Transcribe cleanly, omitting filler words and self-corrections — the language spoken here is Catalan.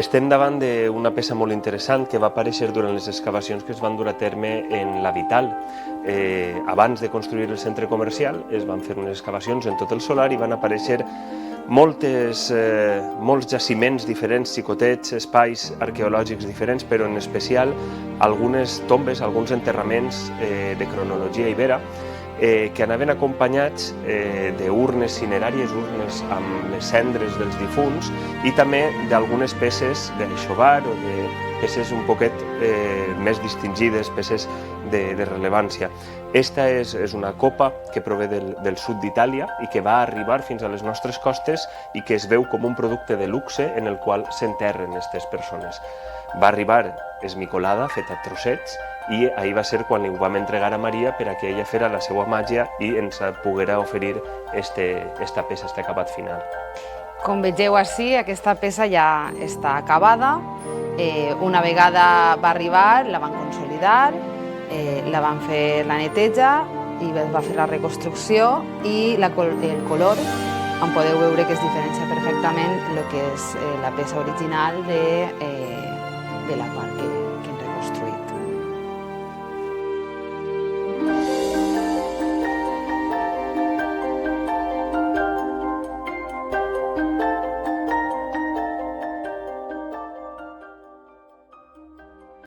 Estem davant d'una peça molt interessant que va aparèixer durant les excavacions que es van dur a terme en la Vital. Abans de construir el centre comercial es van fer unes excavacions en tot el solar i van aparèixer molts jaciments diferents, xicotets, espais arqueològics diferents, però en especial algunes tombes, alguns enterraments de cronologia ibera que anaven acompanyats d'urnes cineràries, urnes amb les cendres dels difunts i també d'algunes peces d'aixovar o de peces un poquet més distingides, peces de rellevància. Esta és una copa que prové del sud d'Itàlia i que va arribar fins a les nostres costes i que es veu com un producte de luxe en el qual s'enterren aquestes persones. Va arribar esmicolada, feta a trossets, i ahir va ser quan li ho vam entregar a Maria per a que ella fera la seva màgia i ens poguera oferir esta peça, este acabat final. Com vegeu ací, aquesta peça ja està acabada. Una vegada va arribar, la van consolidar, la van fer la neteja i es va fer la reconstrucció i el color, en podeu veure que es diferencia perfectament el que és la peça original de la part que